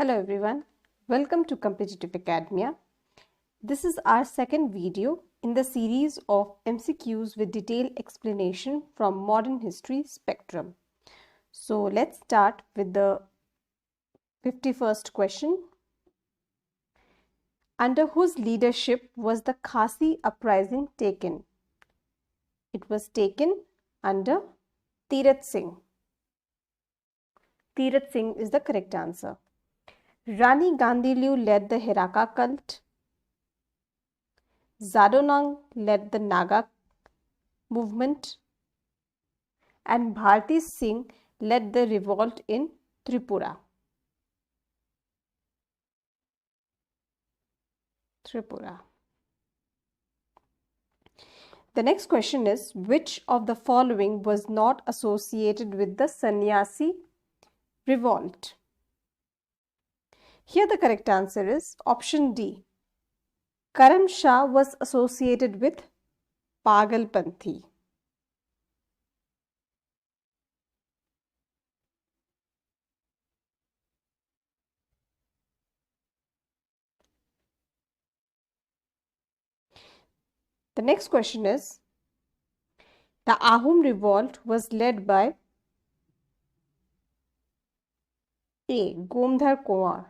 Hello everyone, welcome to Competitive Academia. This is our second video in the series of MCQs with detailed explanation from modern history spectrum. So let's start with the 51st question. Under whose leadership was the CAHSEE uprising taken? It was taken under Tirath Singh. Tirath Singh is the correct answer. Rani Gandhilou led the Heraka cult. Zadonang led the Naga movement. And Bharti Singh led the revolt in Tripura. The next question is, which of the following was not associated with the Sannyasi revolt? Here the correct answer is option D. Karam Shah was associated with Pagal Panthi. The next question is, the Ahom revolt was led by A. Gomdhar Kuwar.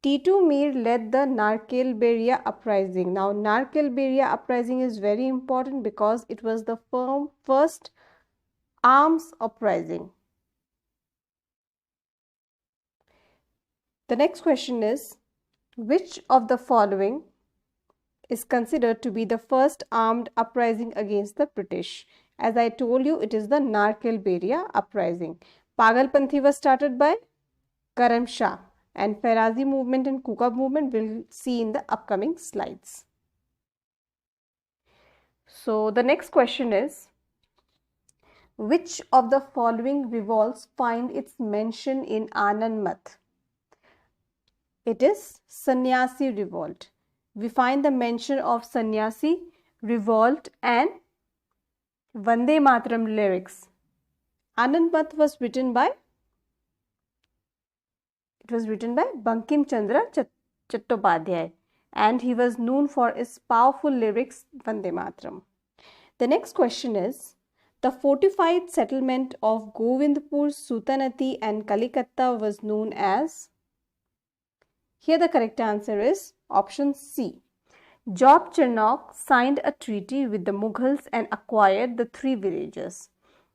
Titu Mir led the Narkelberia uprising. Now, Narkelberia uprising is very important because it was the first arms uprising. The next question is, which of the following is considered to be the first armed uprising against the British? As I told you, it is the Narkelberia uprising. Pagalpanthi was started by Karam Shah, and Ferazi movement and Kuka movement we'll see in the upcoming slides. So the next question is, which of the following revolts find its mention in Anand Math? It is Sannyasi revolt. We find the mention of Sannyasi revolt and Vande Mataram lyrics. Anand Math was written by Bankim Chandra Chattopadhyay, and he was known for his powerful lyrics Vande Mataram. The next question is, the fortified settlement of Govindpur, Sutanati and Kalikata was known as? Here the correct answer is option C. Job Chernock signed a treaty with the Mughals and acquired the three villages.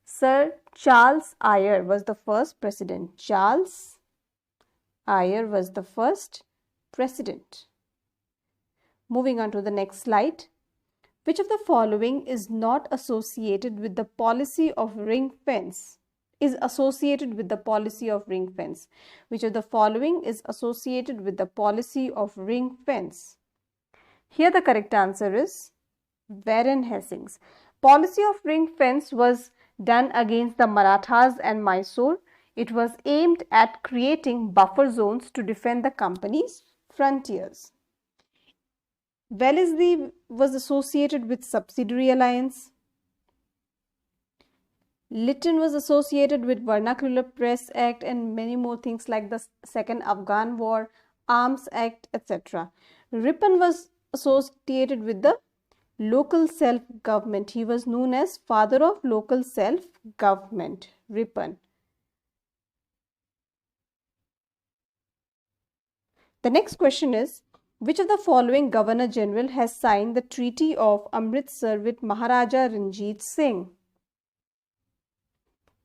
Sir Charles Eyre was the first president. Charles Eyre was the first president. Moving on to the next slide. Which of the following is not associated with the policy of ring fence? Is associated with the policy of ring fence. Which of the following is associated with the policy of ring fence? Here the correct answer is Warren Hastings. Policy of ring fence was done against the Marathas and Mysore. It was aimed at creating buffer zones to defend the company's frontiers. Wellesley was associated with subsidiary alliance. Lytton was associated with Vernacular Press Act and many more things like the Second Afghan War, Arms Act, etc. Ripon was associated with the local self-government. He was known as father of local self-government, Ripon. The next question is, which of the following Governor General has signed the Treaty of Amritsar with Maharaja Ranjit Singh?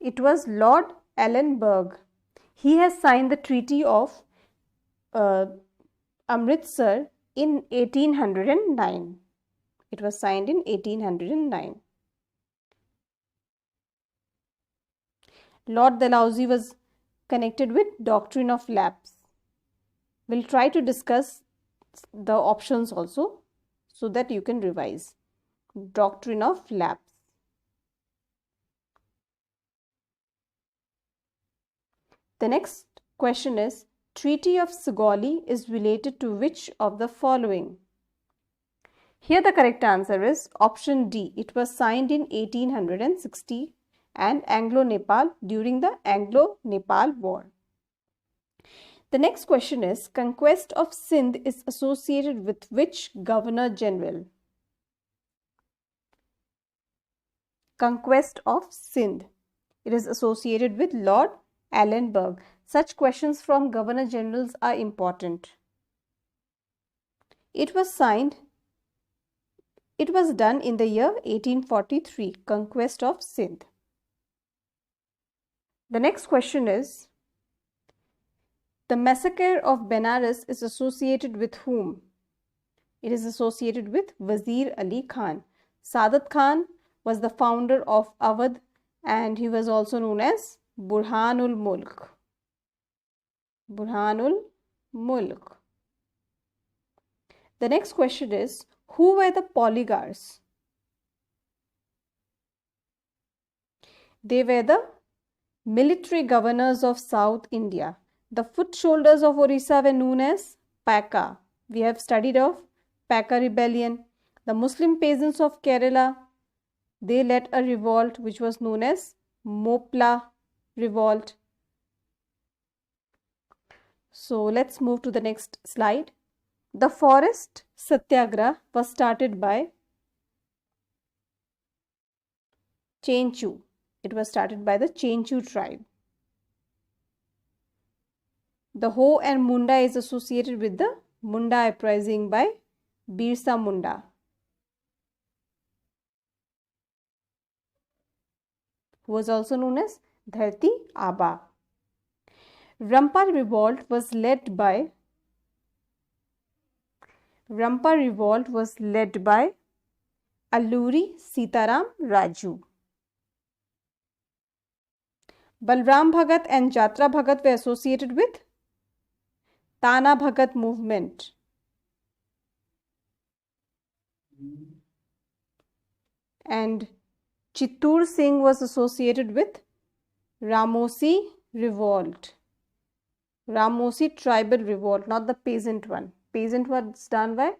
It was Lord Ellenberg. He has signed the Treaty of Amritsar in 1809. It was signed in 1809. Lord Dalhousie was connected with doctrine of lapse. We'll try to discuss the options also so that you can revise. Doctrine of lapse. The next question is, Treaty of Sugauli is related to which of the following? Here the correct answer is option D. It was signed in 1860 and Anglo-Nepal during the Anglo-Nepal War. The next question is, conquest of Sindh is associated with which Governor General? Conquest of Sindh. It is associated with Lord Ellenberg. Such questions from Governor Generals are important. It was done in the year 1843, conquest of Sindh. The next question is, the massacre of Banaras is associated with whom? It is associated with Wazir Ali Khan. Sadat Khan was the founder of Awadh and he was also known as Burhanul Mulk. Burhanul Mulk. The next question is, who were the polygars? They were the military governors of South India. The foot soldiers of Orissa were known as Paka. We have studied of Paka rebellion. The Muslim peasants of Kerala, they led a revolt which was known as Mopla revolt. So let's move to the next slide. The forest Satyagraha was started by Chenchu. It was started by the Chenchu tribe. The Ho and Munda is associated with the Munda uprising by Birsa Munda, who was also known as Dharti Aba. Rampa revolt was led by Alluri Sitaram Raju. Balram Bhagat and Jatra Bhagat were associated with Tana Bhagat movement. And Chittur Singh was associated with Ramosi revolt. Ramosi tribal revolt, not the peasant one. Peasant was done by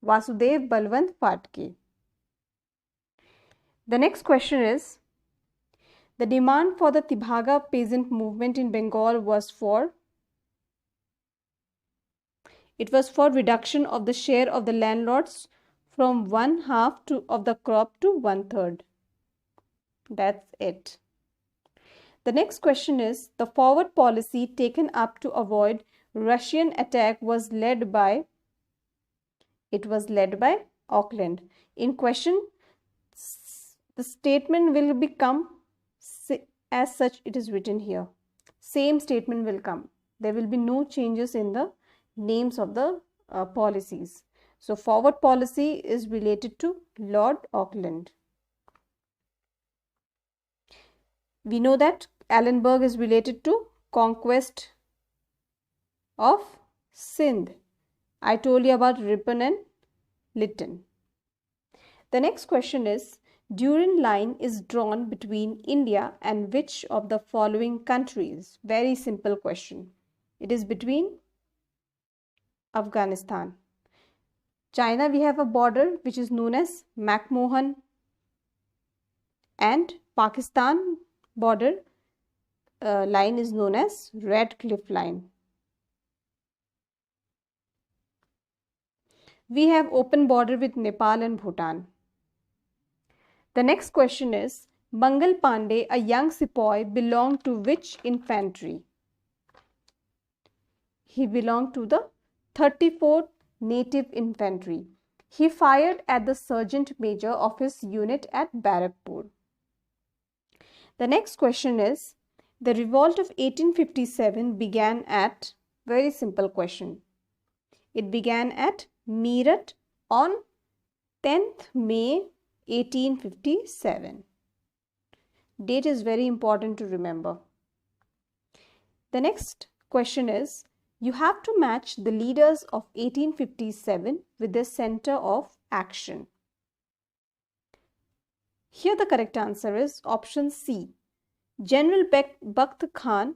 Vasudev Balwant Phatke. The next question is, the demand for the Tibhaga peasant movement in Bengal was for? It was for reduction of the share of the landlords from 1/2 of the crop to 1/3. That's it. The next question is, the forward policy taken up to avoid Russian attack was led by? It was led by Auckland. In question, the statement will become as such it is written here. Same statement will come. There will be no changes in the names of the policies. So forward policy is related to Lord Auckland. We know that Ellenberg is related to conquest of Sindh. I told you about Ripon and Lytton. The next question is, Durand line is drawn between India and which of the following countries? Very simple question. It is between Afghanistan. China, we have a border which is known as McMahon, and Pakistan border line is known as Red Cliff Line. We have open border with Nepal and Bhutan. The next question is, Mangal Pandey, a young sepoy, belonged to which infantry? He belonged to the 34th Native Infantry. He fired at the sergeant major of his unit at Barrackpur. The next question is, the revolt of 1857 began at? Very simple question. It began at Meerut on 10th May 1857. Date is very important to remember. The next question is, you have to match the leaders of 1857 with their center of action. Here the correct answer is option C. General Bakht Khan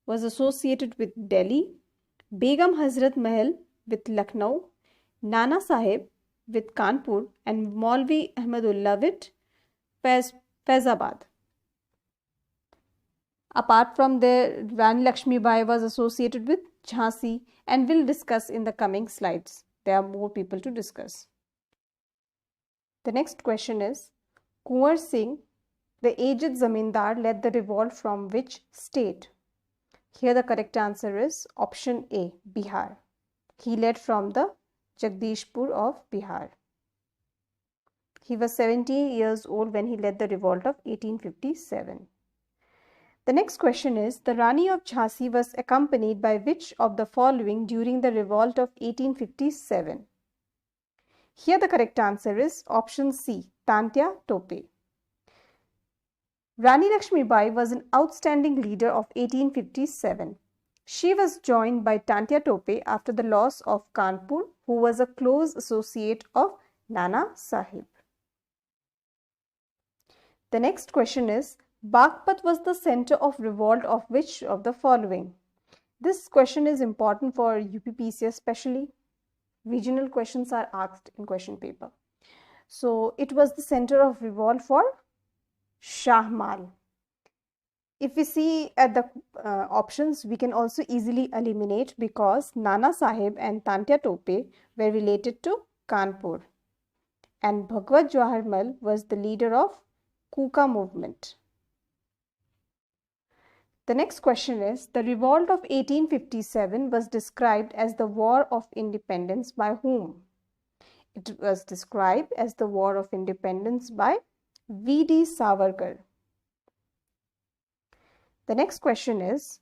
was associated with Delhi, Begum Hazrat Mahal with Lucknow, Nana Sahib with Kanpur, and Maulvi Ahmadullah with Faizabad. Apart from there, Rani Lakshmibai was associated with Jhansi, and we'll discuss in the coming slides. There are more people to discuss. The next question is, Coercing, the aged zamindar, led the revolt from which state? Here the correct answer is option A, Bihar. He led from the Jagdishpur of Bihar. He was 70 years old when he led the revolt of 1857. The next question is, the Rani of Jhansi was accompanied by which of the following during the revolt of 1857? Here the correct answer is option C, Tantya Tope. Rani Lakshmibai was an outstanding leader of 1857. She was joined by Tantya Tope after the loss of Kanpur, who was a close associate of Nana Sahib. The next question is, Bagpat was the center of revolt of which of the following? This question is important for UPPSC especially. Regional questions are asked in question paper. So it was the center of revolt for Shahmal. If we see at the options, we can also easily eliminate because Nana Sahib and Tantya Tope were related to Kanpur, and Bhagwat Jawaharlal was the leader of Kuka movement. The next question is, the revolt of 1857 was described as the War of Independence by whom? It was described as the War of Independence by V.D. Savarkar. The next question is,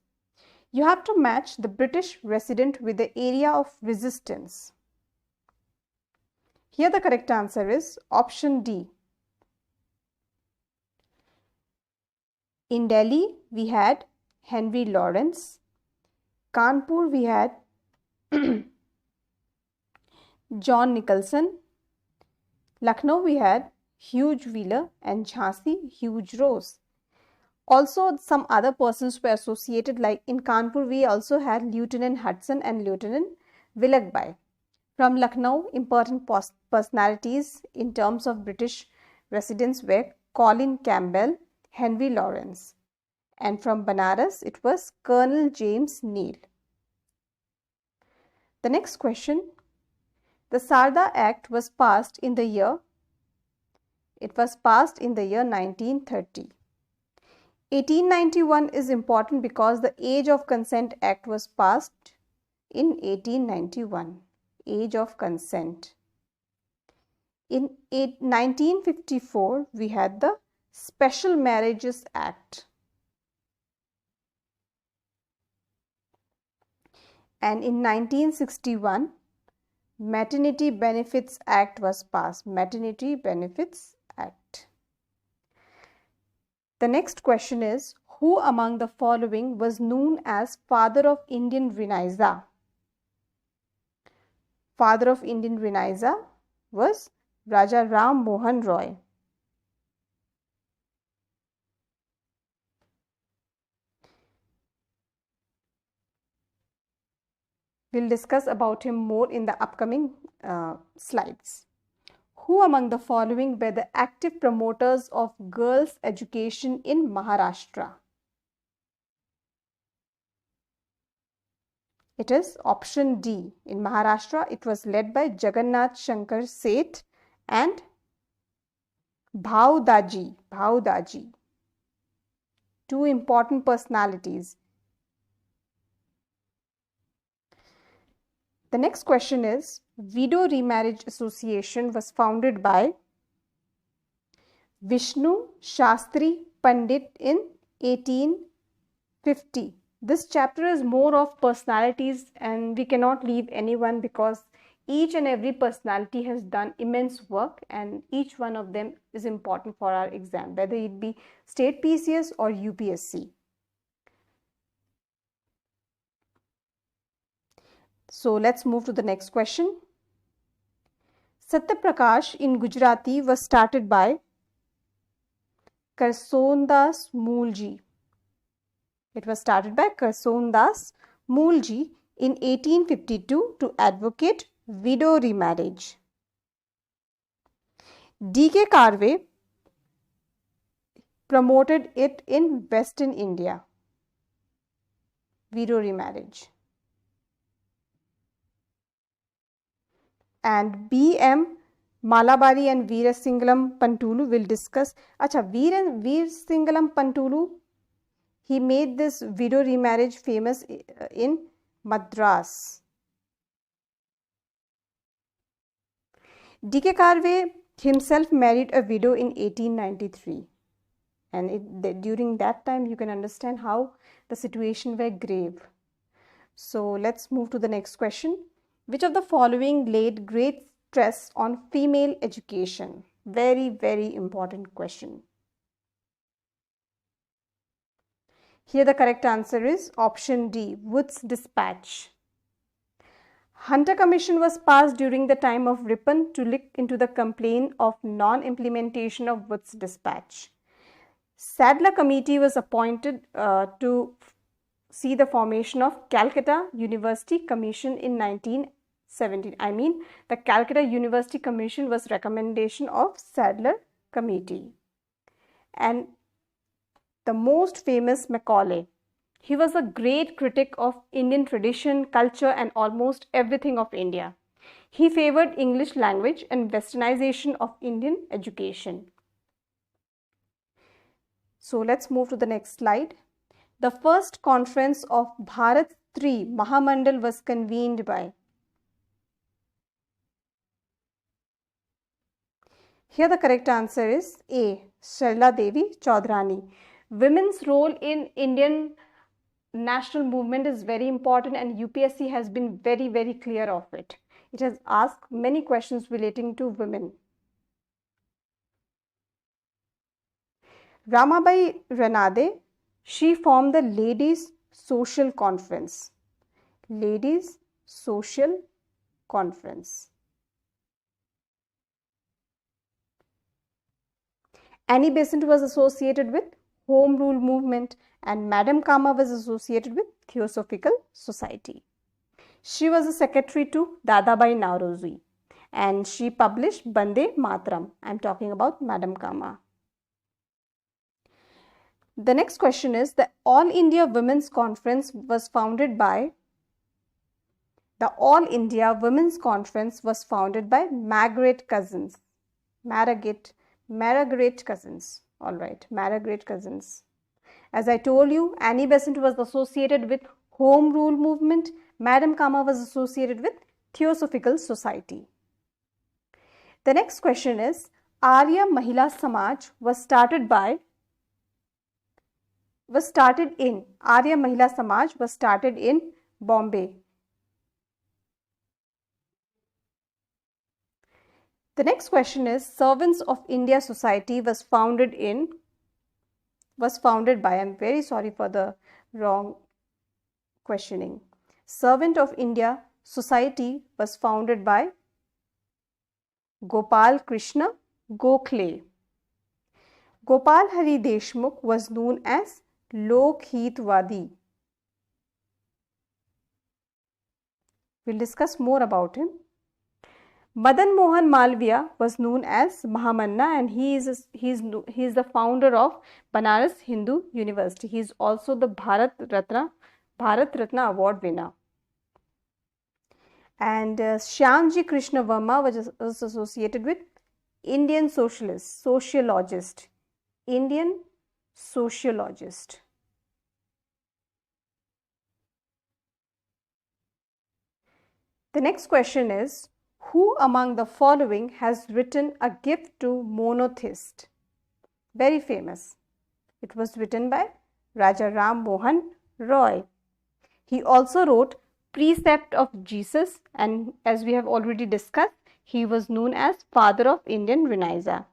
you have to match the British resident with the area of resistance. Here the correct answer is option D. In Delhi, we had Henry Lawrence. Kanpur, we had John Nicholson. Lucknow, we had Hugh Wheeler, and Jhansi, Hugh Rose. Also, some other persons were associated, like in Kanpur, we also had Lieutenant Hudson and Lieutenant Villakbai. From Lucknow, important personalities in terms of British residents were Colin Campbell, Henry Lawrence, and from Banaras, it was Colonel James Neal. The next question, the Saga Act was passed in the year, it was passed in the year 1930. 1891 is important because the Age of Consent Act was passed in 1891. Age of Consent. In 1954, we had the Special Marriages Act. And in 1961, Maternity Benefits Act was passed. Maternity Benefits Act. The next question is, who among the following was known as Father of Indian Renaissance? Father of Indian Renaissance was Raja Ram Mohan Roy. We'll discuss about him more in the upcoming slides. Who among the following were the active promoters of girls' education in Maharashtra? It is option D. In Maharashtra, it was led by Jagannath Shankar Seth and Bhaudaji. Two important personalities. The next question is, Widow Remarriage Association was founded by Vishnu Shastri Pandit in 1850. This chapter is more of personalities and we cannot leave anyone because each and every personality has done immense work and each one of them is important for our exam, whether it be state PCS or UPSC. So let's move to the next question. Satya Prakash in Gujarati was started by Karsondas Moolji. It was started by Karsondas Moolji in 1852 to advocate widow remarriage. D.K. Karve promoted it in Western India. Widow remarriage. And B.M. Malabari and Veerasingalam Pantulu will discuss. Acha, Veerasingalam Pantulu, he made this widow remarriage famous in Madras. D.K. Karve himself married a widow in 1893. And during that time, you can understand how the situation were grave. So let's move to the next question. Which of the following laid great stress on female education? Very, very important question. Here the correct answer is option D, Wood's Dispatch. Hunter Commission was passed during the time of Ripon to look into the complaint of non-implementation of Wood's Dispatch. Sadler Committee was appointed to see the formation of Calcutta University Commission in 1917. I mean, the Calcutta University Commission was recommendation of Sadler Committee. And the most famous Macaulay. He was a great critic of Indian tradition, culture and almost everything of India. He favored English language and westernization of Indian education. So let's move to the next slide. The first conference of Bharat III Mahamandal was convened by. Here the correct answer is A, Sharla Devi Chaudhrani. Women's role in Indian national movement is very important and UPSC has been very, very clear of it. It has asked many questions relating to women. Ramabai Ranade, she formed the Ladies Social Conference. Ladies Social Conference. Annie Besant was associated with Home Rule Movement and Madam Kama was associated with Theosophical Society. She was a secretary to Dadabai Nauroji and she published Bande Mataram. I am talking about Madam Kama. The next question is, the All India Women's Conference was founded by Margaret Cousins. Margaret Cousins. All right, Margaret Cousins. As I told you, Annie Besant was associated with Home Rule Movement. Madam Kama was associated with Theosophical Society. The next question is, Arya Mahela Samaj was started in Bombay. The next question is, Servants of India Society was founded by, I'm very sorry for the wrong questioning. Servant of India Society was founded by Gopal Krishna Gokhale. Gopal Hari Deshmukh was known as Lokhitvadi. We'll discuss more about him. Madan Mohan Malviya was known as Mahamanna and he is the founder of Banaras Hindu University. He is also the Bharat Ratna Award winner. And Shyamji Krishna Verma was associated with Indian sociologist. Indian sociologist. The next question is, who among the following has written a gift to monotheist? Very famous. It was written by Raja Ram Mohan Roy. He also wrote Precept of Jesus and as we have already discussed, he was known as Father of Indian Renaissance.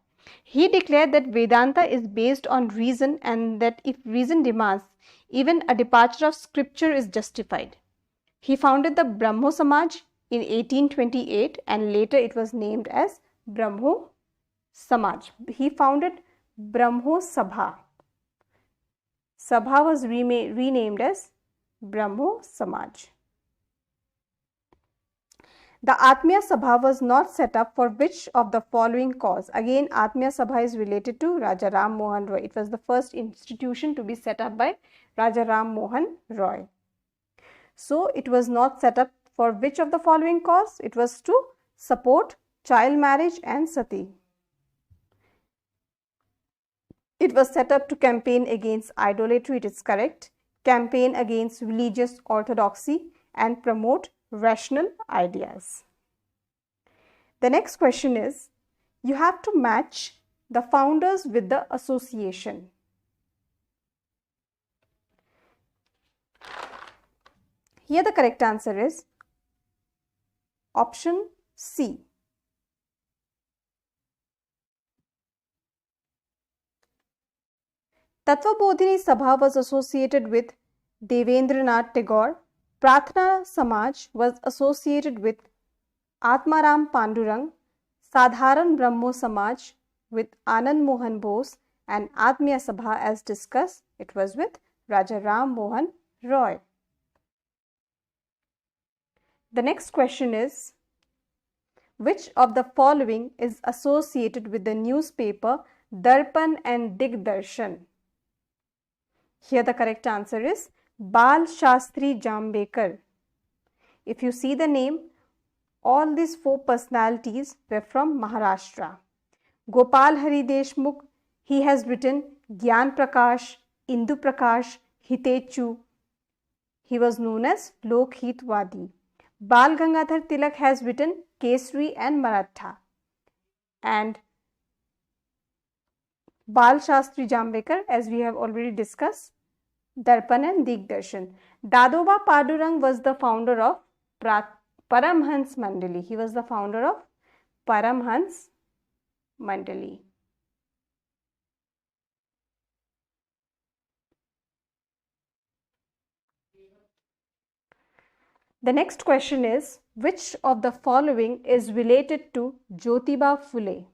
He declared that Vedanta is based on reason and that if reason demands, even a departure of scripture is justified. He founded the Brahmo Samaj in 1828 and later it was named as Brahmo Samaj. He founded Brahmo Sabha. Sabha was renamed as Brahmo Samaj. The Atmiya Sabha was not set up for which of the following cause? Again, Atmiya Sabha is related to Raja Ram Mohan Roy. It was the first institution to be set up by Raja Ram Mohan Roy. So it was not set up for which of the following cause? It was to support child marriage and sati. It was set up to campaign against idolatry, it is correct, campaign against religious orthodoxy and promote rational ideas. The next question is, you have to match the founders with the association. Here the correct answer is option C. Tattvabodhini Sabha was associated with Devendranath Tagore. Prarthana Samaj was associated with Atmaram Pandurang. Sadharan Brahmo Samaj with Anand Mohan Bose, and Atmiya Sabha, as discussed, it was with Raja Ram Mohan Roy. The next question is, which of the following is associated with the newspaper Darpan and Digdarshan? Here the correct answer is Bal Shastri Jambekar. If you see the name, all these four personalities were from Maharashtra. Gopal Hari Deshmukh, he has written Gyan Prakash, Indu Prakash, Hitechu. He was known as Lok Hitwadi. Bal Gangadhar Tilak has written Kesri and Maratha. And Bal Shastri Jambekar, as we have already discussed, Darpan and Digdarshan. Dadoba Padurang was the founder of Paramhans Mandali. He was the founder of Paramhans Mandali. The next question is, which of the following is related to Jyotiba Phule?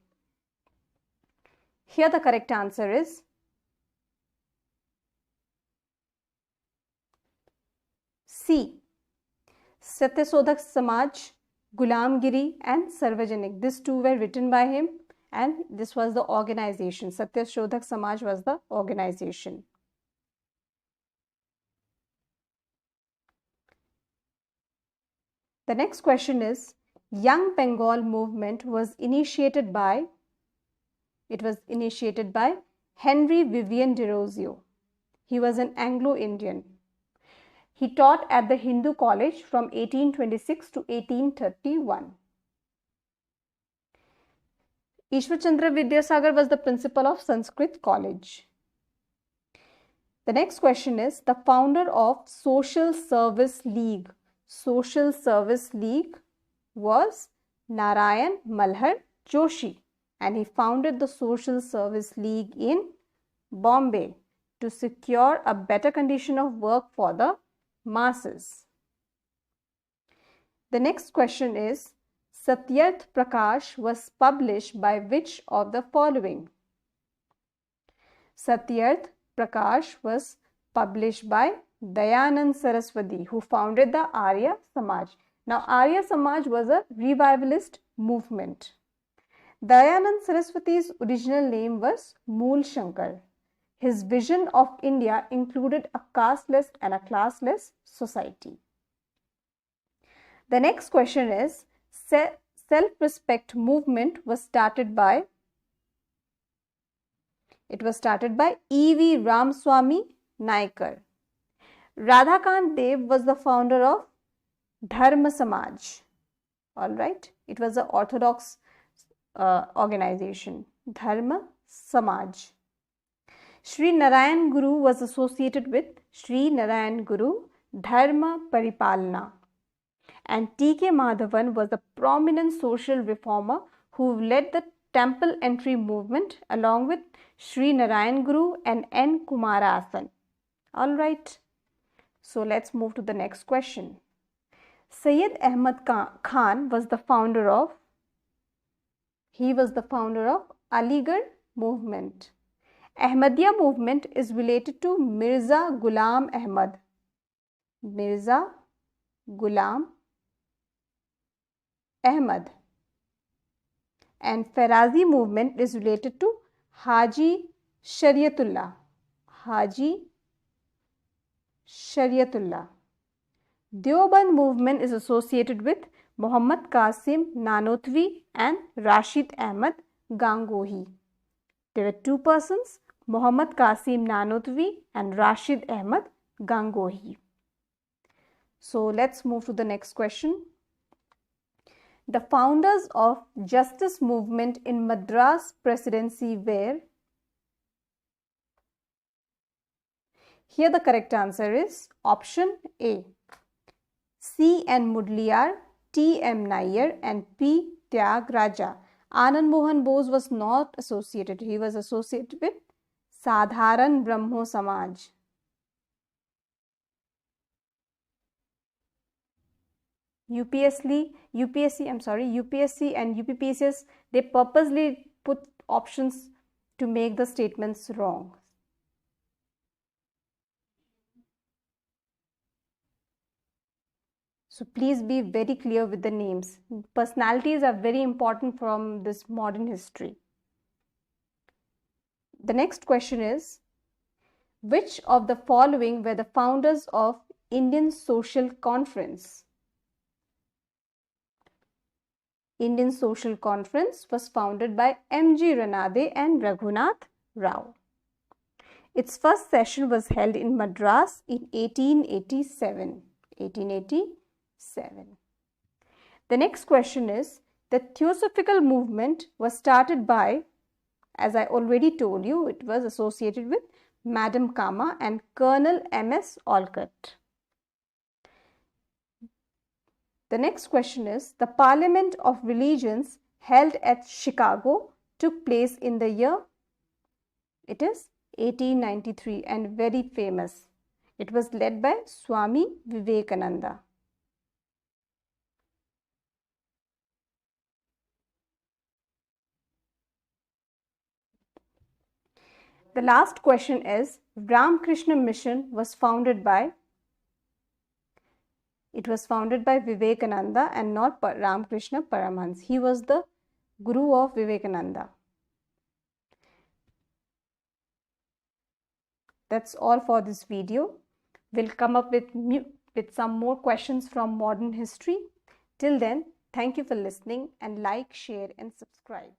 Here the correct answer is C. Satyasodhak Samaj, Gulamgiri and Sarvajanik. These two were written by him, and this was the organization. Satyasodhak Samaj was the organization. The next question is, Young Bengal movement was initiated by, Henry Vivian de Rosio. He was an Anglo-Indian. He taught at the Hindu College from 1826 to 1831. Ishwar Chandra Vidyasagar was the principal of Sanskrit College. The next question is, the founder of Social Service League. Social Service League was Narayan Malhar Joshi, and he founded the Social Service League in Bombay to secure a better condition of work for the masses. The next question is, Satya Prakash was published by which of the following? Satya Prakash was published by Dayanand Saraswati, who founded the Arya Samaj. Now, Arya Samaj was a revivalist movement. Dayanand Saraswati's original name was Mool Shankar. His vision of India included a casteless and a classless society. The next question is, self-respect movement was started by, E.V. Ramaswamy Naikar. Radhakant Dev was the founder of Dharma Samaj. Alright, it was an orthodox organization, Dharma Samaj. Sri Narayan Guru was associated with Sri Narayan Guru Dharma Paripalana. And T.K. Madhavan was a prominent social reformer who led the temple entry movement along with Sri Narayan Guru and N. Kumarasan. Alright. So let's move to the next question. Syed Ahmad Khan was the founder of, Aligarh movement. Ahmadiyya movement is related to Mirza Ghulam Ahmad. Mirza Ghulam Ahmad. And Farazi movement is related to Haji Shariatullah. Haji Shariatullah. Deoband movement is associated with Muhammad Qasim Nanotvi and Rashid Ahmad Gangohi. There were two persons, Muhammad Qasim Nanotvi and Rashid Ahmad Gangohi. So let's move to the next question. The founders of justice movement in Madras Presidency were? Here the correct answer is option A. C. N. Mudliar, T. M. Nair and P. Tyagaraja. Anand Mohan Bose was not associated. He was associated with Sadharan Brahmo Samaj. UPSC and UPPSC, they purposely put options to make the statements wrong. So please be very clear with the names. Personalities are very important from this modern history. The next question is, which of the following were the founders of Indian Social Conference? Indian Social Conference was founded by M.G. Ranade and Raghunath Rao. Its first session was held in Madras in 1887. The next question is, the Theosophical movement was started by, as I already told you, it was associated with Madam Kama and Colonel M.S. Olcott. The next question is, the Parliament of Religions held at Chicago took place in the year? It is 1893 and very famous. It was led by Swami Vivekananda. The last question is, Ramakrishna Mission was founded by? It was founded by Vivekananda and not Ramakrishna Paramhans. He was the guru of Vivekananda. That's all for this video. We'll come up with some more questions from modern history. Till then, thank you for listening and like, share and subscribe.